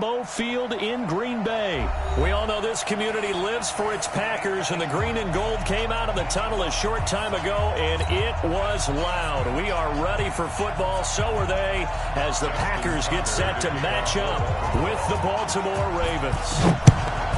Lambeau Field in Green Bay. We all know this community lives for its Packers, and the green and gold came out of the tunnel a short time ago, and it was loud. We are ready for football, so are they, as the Packers get set to match up with the Baltimore Ravens.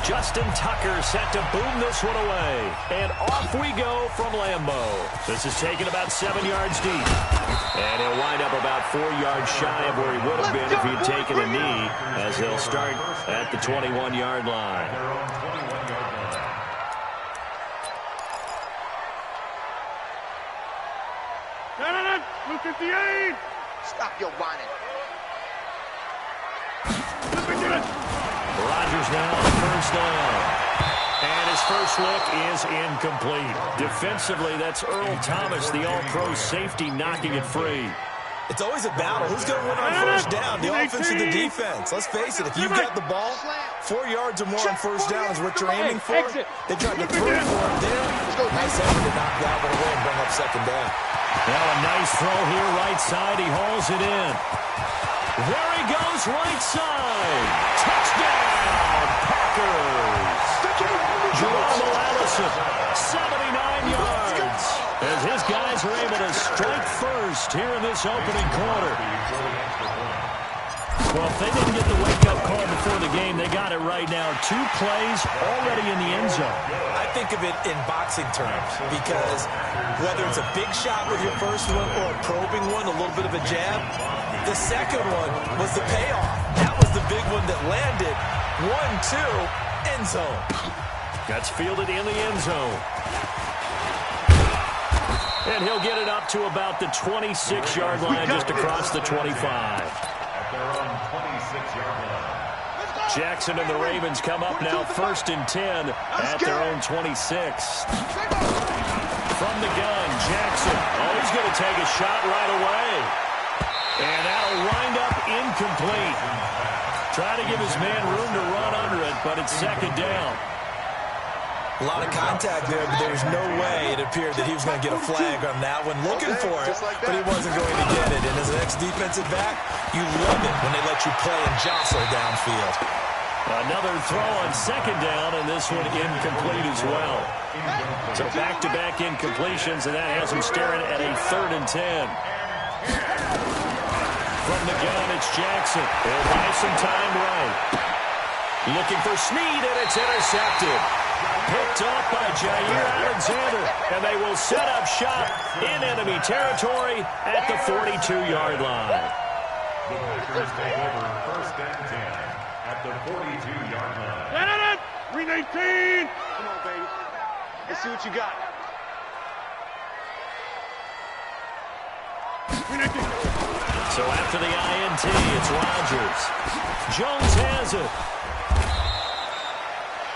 Justin Tucker set to boom this one away. And off we go from Lambeau. This is taken about 7 yards deep. And he'll wind up about 4 yards shy of where he would have been if he'd taken a knee, as they'll start at the 21-yard line. Blue 58! Stop your whining. Rodgers now on first down. And his first look is incomplete. Defensively, that's Earl Thomas, the all-pro safety, knocking it free. It's always a battle. Who's going to win on first down, the offense or the defense? Let's face it, if you've got the ball, 4 yards or more on first down is what you're aiming for. They tried to throw for it there. Nice effort to knock that one away and bring up second down. Now a nice throw here, right side. He hauls it in. There he goes, right side. Touchdown, Packers. Geronimo Allison, 79 yards. As his guys are able to strike first here in this opening quarter. Well, if they didn't get the wake-up call before the game, they got it right now. 2 plays already in the end zone. I think of it in boxing terms, because whether it's a big shot with your first one or a probing one, a little bit of a jab, the second one was the payoff. That was the big one that landed. 1-2, end zone. That's fielded in the end zone. And he'll get it up to about the 26-yard line, just across the 25. Jackson and the Ravens come up now, 1st and 10 at their own 26. From the gun, Jackson. Oh, he's going to take a shot right away. And that'll wind up incomplete. Try to give his man room to run under it, but it's second down. A lot of contact there, but there's no way it appeared that he was going to get a flag on that one. Looking for it, but he wasn't going to get it. And as an ex-defensive back, you love it when they let you play and jostle downfield. Another throw on second down, and this one incomplete as well. So back-to-back incompletions, and that has him staring at a 3rd and 10. From the gun, it's Jackson. He'll buy some time right. Looking for Snead, and it's intercepted. Picked up by Jair Alexander, and they will set up shop in enemy territory at the 42-yard line. The Packers take over 1st and 10 at the 42-yard line. 319! Come on, baby. Let's see what you got. So after the INT, it's Rodgers. Jones has it.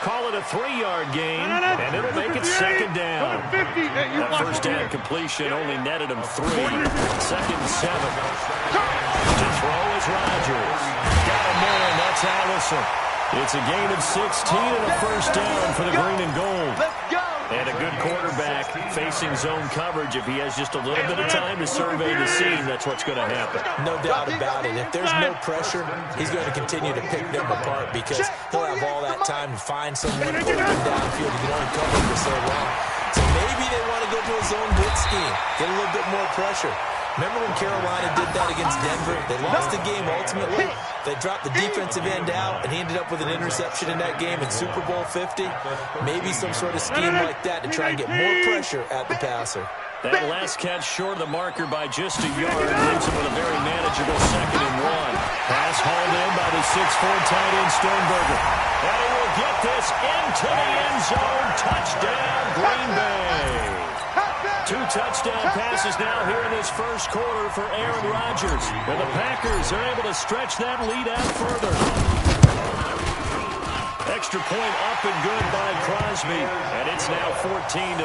Call it a 3-yard gain, and it'll make it second down. That first down completion only netted him 3. 2nd and 7. To throw is Rodgers. Got him there, and that's Allison. It's a gain of 16 and a first down for the green and gold. And a good quarterback facing zone coverage. If he has just a little bit of time to survey the scene, that's what's going to happen. No doubt about it. If there's no pressure, he's going to continue to pick them apart, because he'll have all that time to find someone open downfield. He can only cover for so long. So maybe they want to go to a zone blitz scheme, get a little bit more pressure. Remember when Carolina did that against Denver? They lost the game ultimately. They dropped the defensive end out, and he ended up with an interception in that game in Super Bowl 50. Maybe some sort of scheme like that to try and get more pressure at the passer. That last catch short of the marker by just a yard leaves him with a very manageable 2nd and 1. Pass hauled in by the 6'4" tight end Sternberger. And he will get this into the end zone. Touchdown, Green Bay. 2 touchdown passes now here in this first quarter for Aaron Rodgers. And the Packers are able to stretch that lead out further. Extra point up and good by Crosby. And it's now 14-0.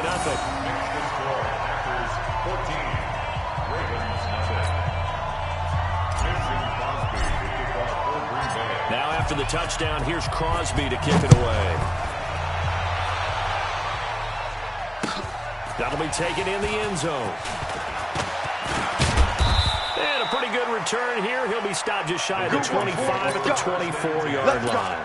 Now after the touchdown, here's Crosby to kick it away. That'll be taken in the end zone. And a pretty good return here. He'll be stopped just shy of the 25 at the 24-yard line.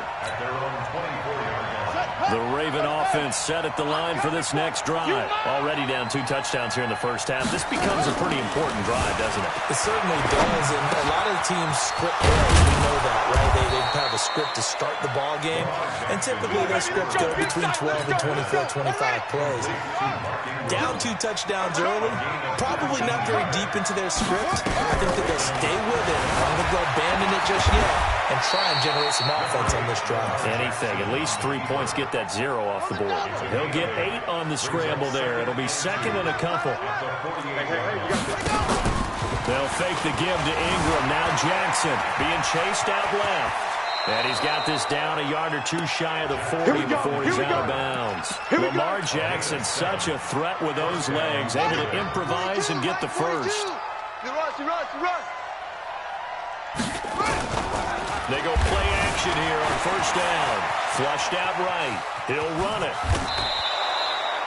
The Raven offense set at the line for this next drive. Already down 2 touchdowns here in the first half. This becomes a pretty important drive, doesn't it? It certainly does, and a lot of teams script plays. We know that, right? They have a script to start the ball game, and typically those scripts go between 12 and 24, 25 plays. Down 2 touchdowns early, probably not very deep into their script. I think that they'll stay with it. I don't think they'll abandon it just yet and try and generate some offense on this drive. Anything. At least 3 points get that 0 off the board. He'll get 8 on the scramble there. It'll be second and a couple. They'll fake the give to Ingram. Now Jackson being chased out left. And he's got this down a yard or 2 shy of the 40 before he's out of bounds. Lamar Jackson, such a threat with those legs, able to improvise and get the first. They go play action here on first down. Flushed out right. He'll run it.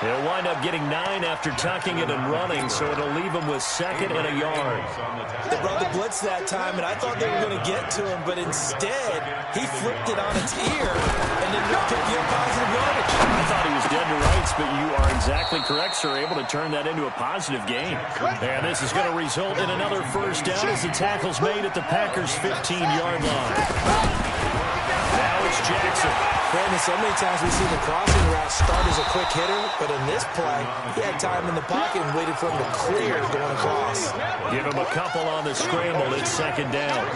He'll wind up getting 9 after tucking it and running, so it'll leave him with second and a yard. They brought the blitz that time, and I thought they were going to get to him, but instead, he flipped it on its ear and then picked the positive yardage. I thought he was dead to rights, but you are exactly correct, sir. Able to turn that into a positive gain. And this is going to result in another first down as the tackle's made at the Packers' 15-yard line. Now it's Jackson. Brandon, so many times we see the crossing route start as a quick hitter, but in this play, he had time in the pocket and waited for him to clear going across. Give him a couple on the scramble. It's second down.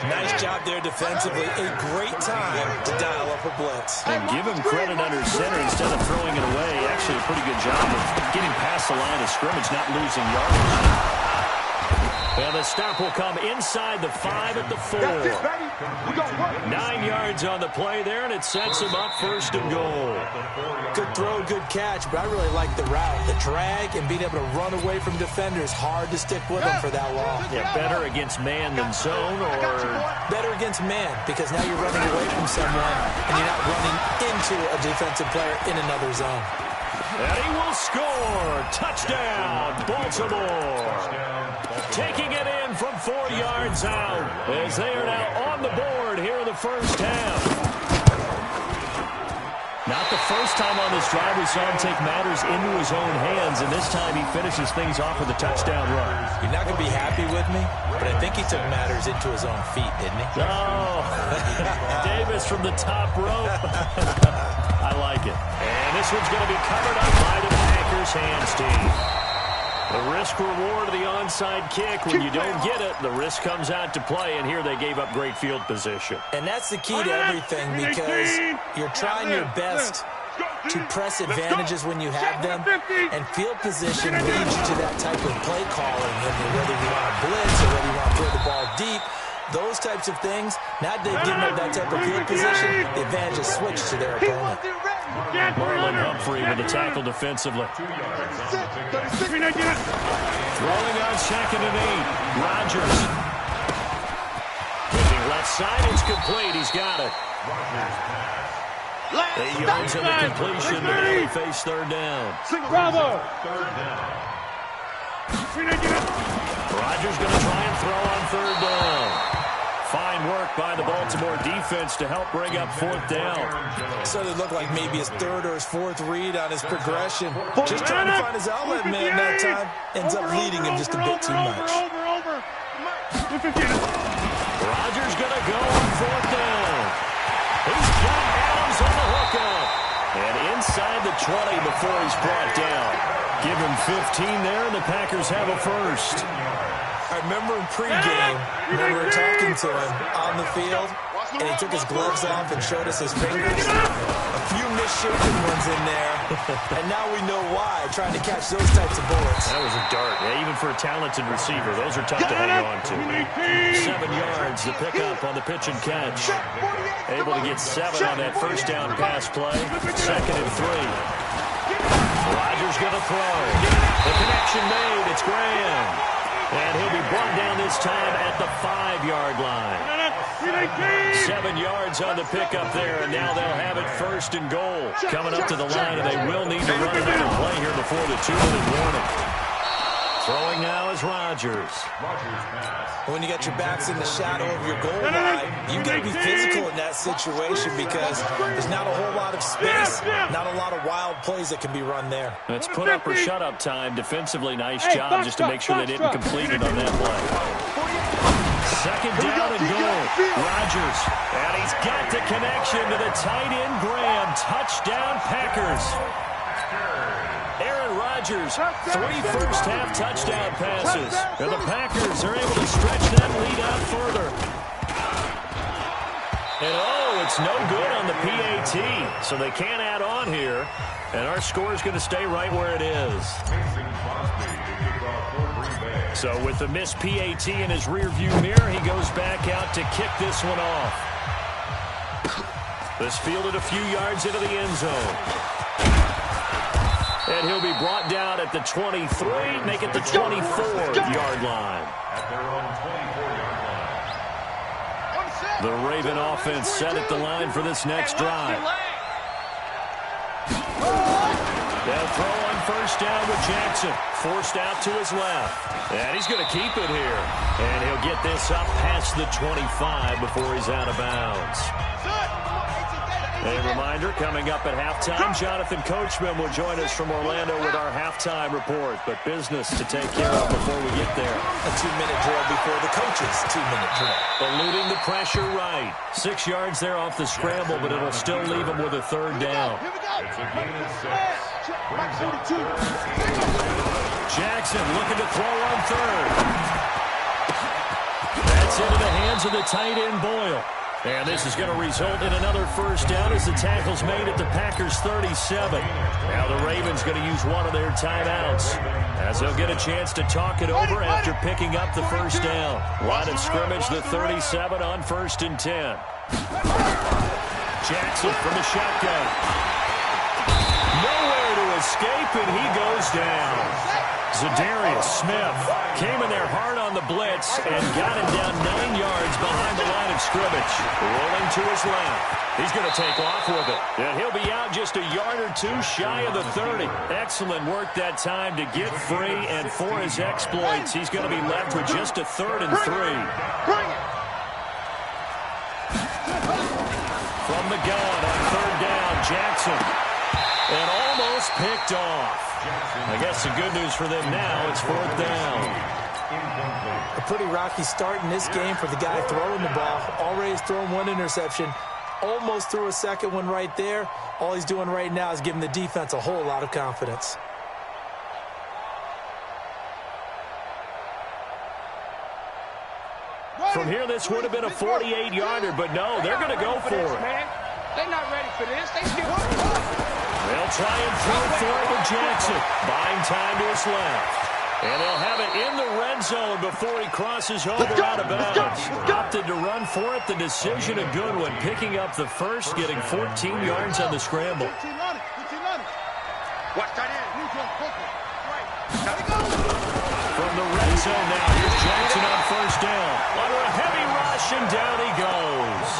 Nice job there defensively. A great time to dial up a blitz. And give him credit under center instead of throwing it away. Actually, a pretty good job of getting past the line of scrimmage, not losing yardage. And the stop will come inside the 5 at the 4. 9 yards on the play there, and it sets him up first and goal. Good throw, good catch, but I really like the route. The drag and being able to run away from defenders, hard to stick with them for that long. Yeah, better against man than zone, or better against man, because now you're running away from someone, and you're not running into a defensive player in another zone. And he will score. Touchdown, Baltimore. Taking it in from 4 yards out as they are now on the board here in the first half. Not the first time on this drive we saw him take matters into his own hands, and this time he finishes things off with a touchdown run. You're not going to be happy with me, but I think he took matters into his own feet, didn't he? Oh, Davis from the top rope. I like it. And this one's going to be covered up by the Packers hands team. The risk-reward of the onside kick. When you don't get it, the risk comes out to play, and here they gave up great field position. And that's the key to everything, because you're trying your best to press advantages when you have them, and field position leads you to that type of play calling, whether you want to blitz or whether you want to throw the ball deep. Those types of things, now they've given up that type of field position, the advantage is switched to their opponent. Marlon Humphrey with the tackle defensively. Throwing on second and 8. Rodgers. Hitting left side, it's complete. He's got it. 8 yards in the completion to barely face third down. Bravo. Rodgers going to try and throw on third down. Fine work by the Baltimore defense to help bring up fourth down. So it looked like maybe his third or his fourth read on his progression. Just trying to find his outlet man that time. Ends up leading him just a bit too much. Rodgers going to go on fourth down. He's got Adams on the hookup. And inside the 20 before he's brought down. Give him 15 there, and the Packers have a first. I remember in pregame, we were talking to him on the field, and he took his gloves off and showed us his fingers. A few misshapen ones in there, and now we know why, trying to catch those types of bullets. That was a dart. Yeah, even for a talented receiver, those are tough to hang on to. 7 yards, the pickup on the pitch and catch. Able to get 7 on that first down pass play. Second and 3. Rodgers going to throw. The connection made. It's Graham. And he'll be brought down this time at the 5-yard line. 7 yards on the pickup there, and now they'll have it first and goal. Coming up to the line, and they will need to run another play here before the 2-minute warning. Throwing now is Rodgers. When you got your backs in the shadow of your goal line, you've got to be physical in that situation because there's not a whole lot of space, not a lot of wild plays that can be run there. Let's put up or shut up time. Defensively, nice job just to make sure they didn't complete it on that play. Second down and goal. Rodgers. And he's got the connection to the tight end, Graham. Touchdown, Packers. Aaron Rodgers, 3 first-half touchdown passes. And the Packers are able to stretch that lead out further. And, oh, it's no good on the PAT. So they can't add on here. And our score is going to stay right where it is. So with the missed PAT in his rearview mirror, he goes back out to kick this one off. This fielded a few yards into the end zone. And he'll be brought down at the 23, make it the 24-yard line. At their own 24-yard line. The Raven offense set at the line for this next drive. They'll throw on first down with Jackson. Forced out to his left. And he's going to keep it here. And he'll get this up past the 25 before he's out of bounds. A reminder, coming up at halftime, Jonathan Coachman will join us from Orlando with our halftime report. But business to take care of before we get there. A 2-minute drill before the coach's 2-minute drill. Eluding the pressure right. 6 yards there off the scramble, but it'll still leave him with a third down. It's a gain of 6. Jackson looking to throw on third. That's into the hands of the tight end, Boyle. And this is going to result in another first down as the tackle's made at the Packers' 37. Now the Ravens going to use one of their timeouts as they'll get a chance to talk it over after picking up the first down. Line of scrimmage, the 37 on 1st and 10. Jackson from the shotgun. Nowhere to escape, and he goes down. Zadarius Smith came in there hard on the blitz and got him down 9 yards behind the line of scrimmage. Rolling to his left. He's going to take off with it. And he'll be out just a yard or two shy of the 30. Excellent work that time to get free, and for his exploits, he's going to be left with just a 3rd and 3. From the gun on 3rd down, Jackson. And almost picked off. I guess the good news for them now, it's 4th down. A pretty rocky start in this game for the guy throwing the ball. Already has thrown 1 interception. Almost threw a second one right there. All he's doing right now is giving the defense a whole lot of confidence. From here, this would have been a 48-yarder, but no, they're going to go for it. They're not ready for this. They still... They'll try and throw it for it with Jackson. Buying time to his left. And they'll have it in the red zone before he crosses over out of bounds. Opted to run for it. The decision a good one. Picking up the first, getting 14 yards on the scramble. Watch that in. From the red zone now, here's Jackson on first down. Under a heavy rush, and down he goes.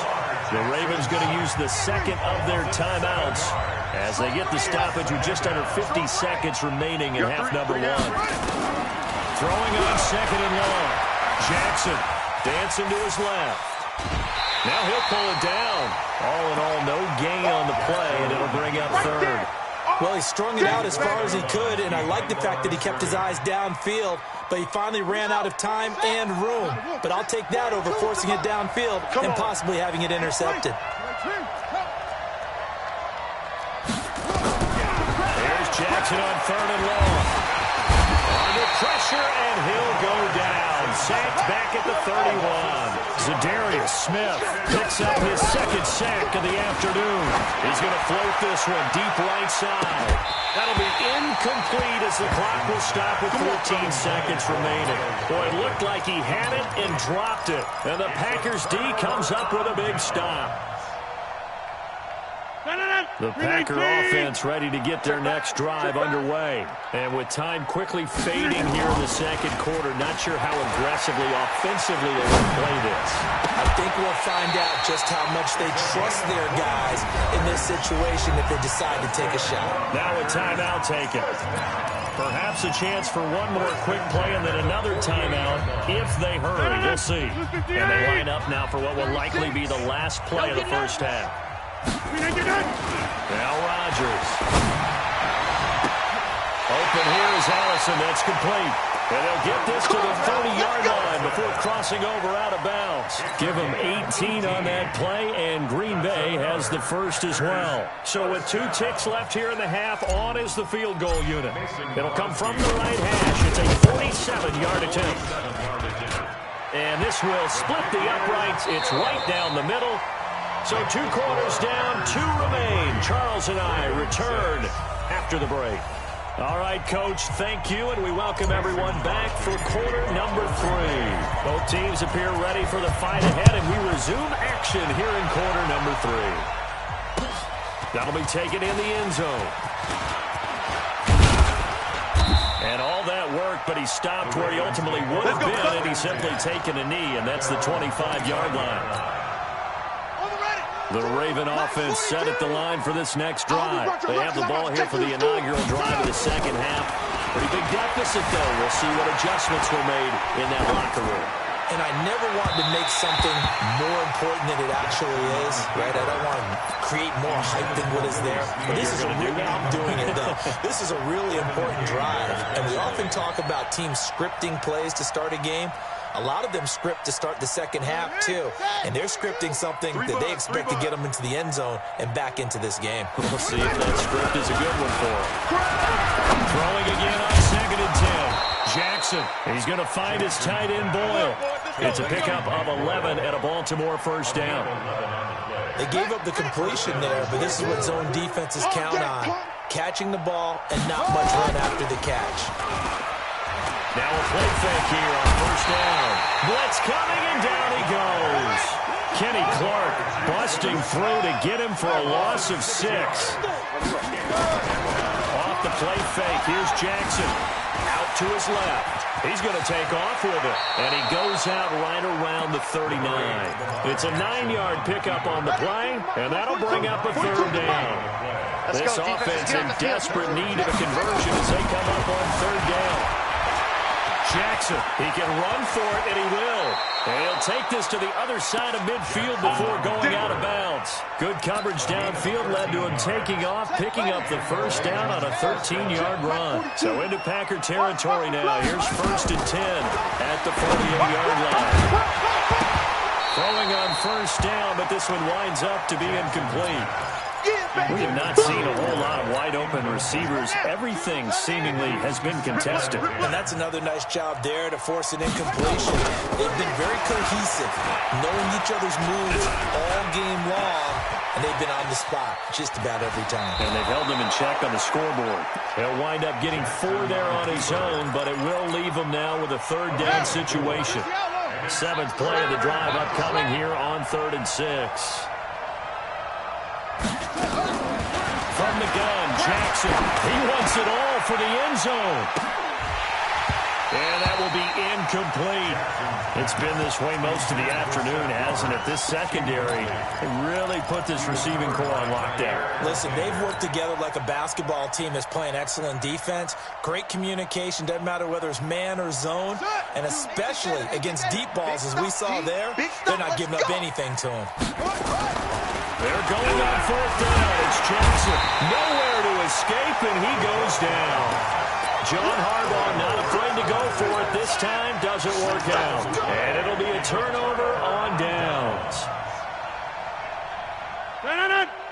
The Ravens going to use the second of their timeouts as they get the stoppage with just under 50 seconds remaining in half number 1. Throwing on 2nd and long. Jackson dancing to his left. Now he'll pull it down. All in all, no gain on the play, and it'll bring up 3rd. Well, he strung it out as far as he could, and I like the fact that he kept his eyes downfield, but he finally ran out of time and room. But I'll take that over forcing it downfield and possibly having it intercepted. There's Jackson on 3rd and long. Under pressure, and he'll go down. Sacked back at the 31. Zadarius Smith picks up his 2nd sack of the afternoon. He's going to float this one deep right side. That'll be incomplete as the clock will stop with 14 seconds remaining. Boy, it looked like he had it and dropped it. And the Packers D comes up with a big stop. The Packer offense ready to get their next drive underway. And with time quickly fading here in the second quarter, not sure how aggressively, offensively they will play this. I think we'll find out just how much they trust their guys in this situation if they decide to take a shot. Now a timeout taken. Perhaps a chance for one more quick play and then another timeout if they hurry. We'll see. And they line up now for what will likely be the last play of the first half. Now Rodgers. Open here is Allison. That's complete. And they'll get this to the 30-yard line before crossing over out of bounds. Give them 18 on that play, and Green Bay has the first as well. So with 2 ticks left here in the half, on is the field goal unit. It'll come from the right hash. It's a 47-yard attempt. And this will split the uprights. It's right down the middle. So 2 quarters down, 2 remain. Charles and I return after the break. All right, Coach, thank you, and we welcome everyone back for quarter number 3. Both teams appear ready for the fight ahead, and we resume action here in quarter number 3. That'll be taken in the end zone. And all that work, but he stopped where he ultimately would have been, and he's simply taken a knee, and that's the 25-yard line. The Raven offense set at the line for this next drive. They have the ball here for the inaugural drive of the second half. Pretty big deficit, though. We'll see what adjustments were made in that locker room. And I never want to make something more important than it actually is, right? I don't want to create more hype than what is there. But this is I'm doing it, though. This is a really important drive. And we often talk about teams scripting plays to start a game. A lot of them script to start the second half, too. And they're scripting something that they expect to get them into the end zone and back into this game. We'll see if that script is a good one for him. Throwing again on 2nd and 10. Jackson, he's going to find his tight end Boyle. It's a pickup of 11 and a Baltimore first down. They gave up the completion there, but this is what zone defenses count on. Catching the ball and not much run after the catch. Now a play fake here on first down. Blitz coming, and down he goes. Kenny Clark busting through to get him for a loss of 6. Off the play fake, here's Jackson. Out to his left. He's going to take off with it, and he goes out right around the 39. It's a 9-yard pickup on the play, and that'll bring up a 3rd down. This offense in desperate need of a conversion as they come up on 3rd down. Jackson, he can run for it, and he will. And he'll take this to the other side of midfield before going out of bounds. Good coverage downfield led to him taking off, picking up the first down on a 13-yard run. So into Packer territory now. Here's 1st and 10 at the 48-yard line. Throwing on first down, but this one winds up to be incomplete. We have not seen a whole lot of wide-open receivers. Everything seemingly has been contested. And that's another nice job there to force an incompletion. They've been very cohesive, knowing each other's moves all game long, and they've been on the spot just about every time. And they've held them in check on the scoreboard. He'll wind up getting 4 there on his own, but it will leave him now with a 3rd down situation. 7th play of the drive upcoming here on 3rd and 6. From the gun, Jackson. He wants it all for the end zone. And that will be incomplete. It's been this way most of the afternoon, hasn't it? This secondary really put this receiving core on lockdown. Listen, they've worked together like a basketball team that's playing excellent defense. Great communication, doesn't matter whether it's man or zone. And especially against deep balls, as we saw there, they're not giving up anything to them. They're going on 4th down. It's Jackson. Nowhere to escape, and he goes down. John Harbaugh not afraid to go for it this time. Doesn't work out. And it'll be a turnover on downs.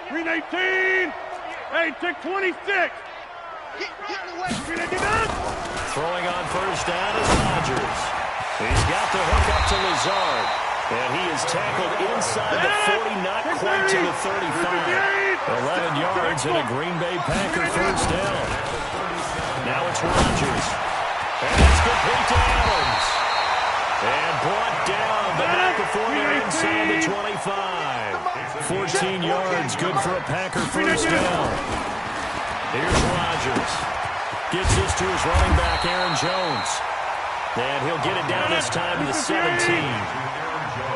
Green 18. Hey, take 26. Throwing on first down is Rodgers. He's got the hook up to Lazard. And he is tackled inside the 40, not quite to the 35. 11 yards and a Green Bay Packer first down. Now it's Rodgers. And it's complete to Adams. And brought down, but not before they're inside the 25. 14 yards, good for a Packer first down. Here's Rodgers. Gets this to his running back, Aaron Jones. And he'll get it down this time to the 17.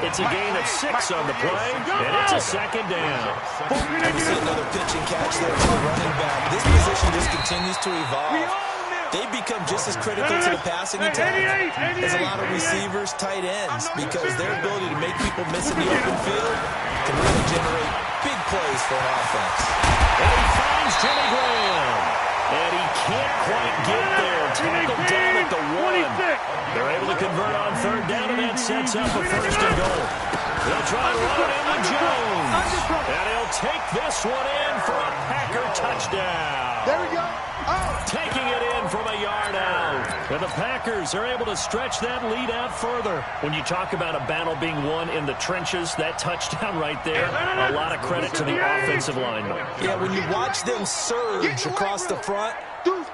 It's a gain of 6 on the play, and it's a 2nd down. You see another pitch and catch there for the running back. This position just continues to evolve. they become just as critical to the passing attack as a lot of receivers, tight ends, because their ability to make people miss in the open field can really generate big plays for an offense. And he finds Jimmy Graham. And he can't quite get there. Tackled down at the 1. They're able to convert on third down, and that sets up a first and goal. They'll try and run it in with Jones. And he'll take this one in for a Packer touchdown. There we go. Taking it in from a yard out. And the Packers are able to stretch that lead out further. When you talk about a battle being won in the trenches, that touchdown right there, a lot of credit to the offensive linemen. Yeah, when you watch them surge across the front,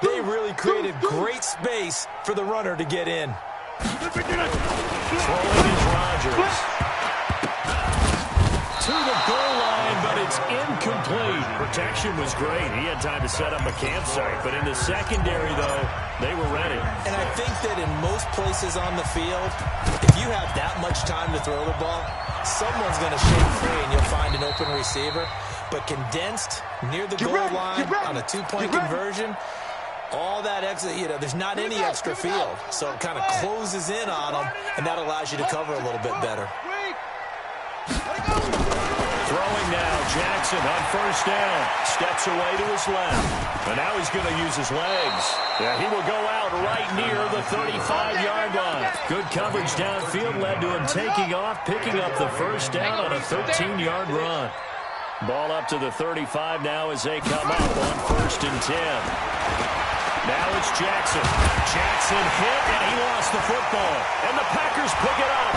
they really created great space for the runner to get in. Throwing is Rodgers. To the goal line, but it's incomplete. Protection was great. He had time to set up a campsite, but in the secondary, though, they were ready. And I think that in most places on the field, if you have that much time to throw the ball, someone's going to shake free and you'll find an open receiver. But condensed near the goal line on a two-point conversion, all that extra, there's not any extra field. So it kind of closes in on them, and that allows you to cover a little bit better. Throwing now, Jackson on first down. Steps away to his left. And now he's going to use his legs. Yeah, he will go out right near the 35-yard line. Good coverage downfield led to him taking off, picking up the first down on a 13-yard run. Ball up to the 35 now as they come up on 1st and 10. Now it's Jackson. Jackson hit, and he lost the football. And the Packers pick it up.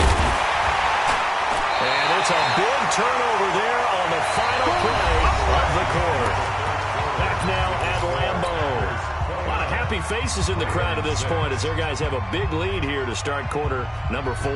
And it's a big turnover there on the final play of the quarter. Back now at Lambeau. A lot of happy faces in the crowd at this point as their guys have a big lead here to start quarter number 4.